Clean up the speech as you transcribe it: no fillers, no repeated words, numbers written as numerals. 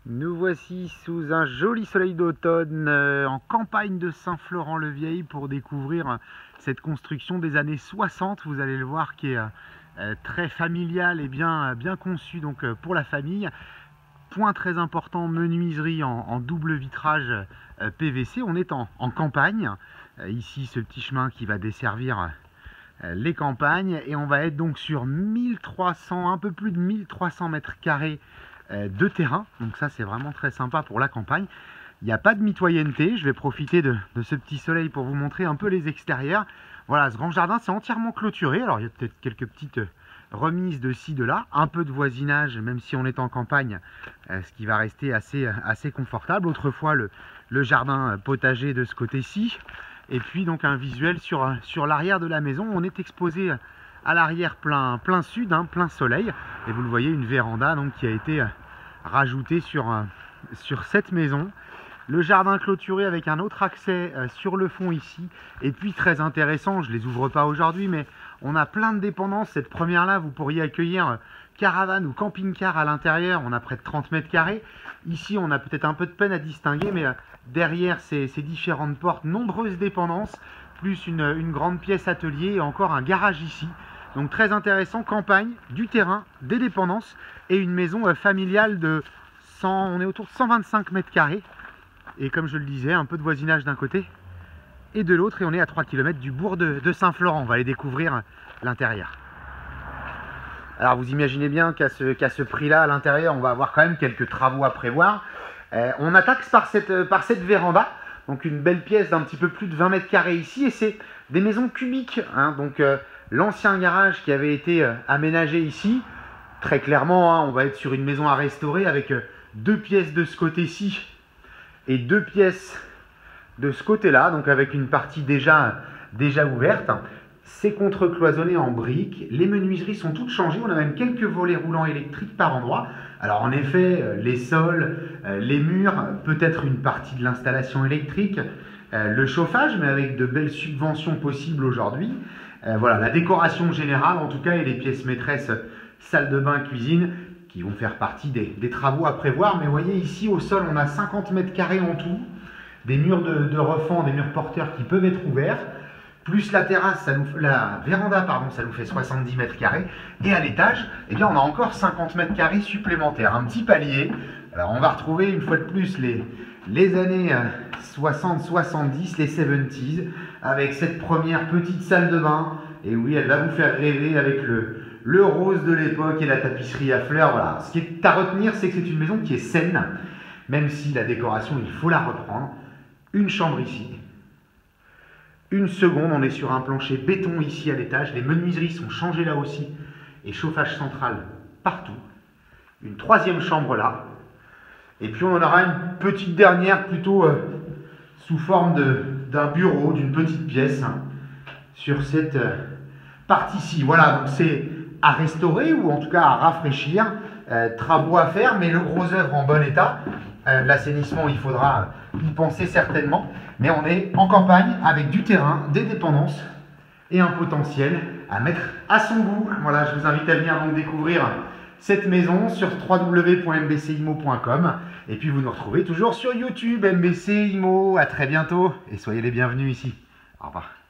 Nous voici sous un joli soleil d'automne en campagne de Saint-Florent-le-Vieil pour découvrir cette construction des années 60. Vous allez le voir qui est très familiale et bien conçue donc, pour la famille. Point très important, menuiserie en double vitrage PVC. On est en campagne. Ici, ce petit chemin qui va desservir les campagnes. Et on va être donc sur 1300, un peu plus de 1300 mètres carrés de terrain. Donc ça, c'est vraiment très sympa pour la campagne. Il n'y a pas de mitoyenneté. Je vais profiter de ce petit soleil pour vous montrer un peu les extérieurs. Voilà, ce grand jardin, c'est entièrement clôturé. Alors, il y a peut-être quelques petites remises de ci, de là. Un peu de voisinage, même si on est en campagne, ce qui va rester assez confortable. Autrefois, le jardin potager de ce côté-ci. Et puis, donc, un visuel sur l'arrière de la maison. On est exposé à l'arrière plein sud, hein, plein soleil. Et vous le voyez, une véranda donc, qui a été rajoutée sur cette maison. Le jardin clôturé avec un autre accès sur le fond ici. Et puis très intéressant, je ne les ouvre pas aujourd'hui, mais on a plein de dépendances. Cette première-là, vous pourriez accueillir caravane ou camping-car à l'intérieur. On a près de 30 mètres carrés. Ici, on a peut-être un peu de peine à distinguer, mais derrière ces différentes portes, nombreuses dépendances, plus une grande pièce atelier et encore un garage ici. Donc très intéressant, campagne, du terrain, des dépendances et une maison familiale de 100, on est autour de 125 mètres carrés. Et comme je le disais, un peu de voisinage d'un côté et de l'autre. Et on est à 3 km du bourg de Saint-Florent. On va aller découvrir l'intérieur. Alors vous imaginez bien qu'à ce prix-là, à l'intérieur, on va avoir quand même quelques travaux à prévoir. On attaque par cette véranda. Donc une belle pièce d'un petit peu plus de 20 mètres carrés ici. Et c'est des maisons cubiques. Hein, donc l'ancien garage qui avait été aménagé ici. Très clairement, hein, on va être sur une maison à restaurer avec 2 pièces de ce côté-ci et 2 pièces de ce côté-là, donc avec une partie déjà ouverte. C'est contre-cloisonné en briques. Les menuiseries sont toutes changées. On a même quelques volets roulants électriques par endroit. Alors en effet, les sols, les murs, peut-être une partie de l'installation électrique, le chauffage, mais avec de belles subventions possibles aujourd'hui. Voilà, la décoration générale en tout cas et les pièces maîtresses, salle de bain, cuisine, qui vont faire partie des travaux à prévoir. Mais vous voyez ici au sol, on a 50 mètres carrés en tout, des murs de refend, des murs porteurs qui peuvent être ouverts, plus la terrasse, la véranda, pardon, ça nous fait 70 mètres carrés. Et à l'étage, eh bien, on a encore 50 mètres carrés supplémentaires, un petit palier. Alors on va retrouver une fois de plus les années 60-70, les 70s, avec cette première petite salle de bain. Et oui, elle va vous faire rêver avec le rose de l'époque et la tapisserie à fleurs. Voilà. Ce qui est à retenir, c'est que c'est une maison qui est saine, même si la décoration, il faut la reprendre. Une chambre ici. Une seconde, on est sur un plancher béton ici à l'étage. Les menuiseries sont changées là aussi. Et chauffage central partout. Une troisième chambre là. Et puis on en aura une petite dernière plutôt sous forme d'un bureau, d'une petite pièce sur cette partie-ci. Voilà, donc c'est à restaurer ou en tout cas à rafraîchir, travaux à faire, mais le gros œuvre en bon état. L'assainissement, il faudra y penser certainement, mais on est en campagne avec du terrain, des dépendances et un potentiel à mettre à son goût. Voilà, je vous invite à venir donc découvrir cette maison sur www.mbcimo.com et puis vous nous retrouvez toujours sur YouTube, MBC Imo. À très bientôt et soyez les bienvenus ici. Au revoir.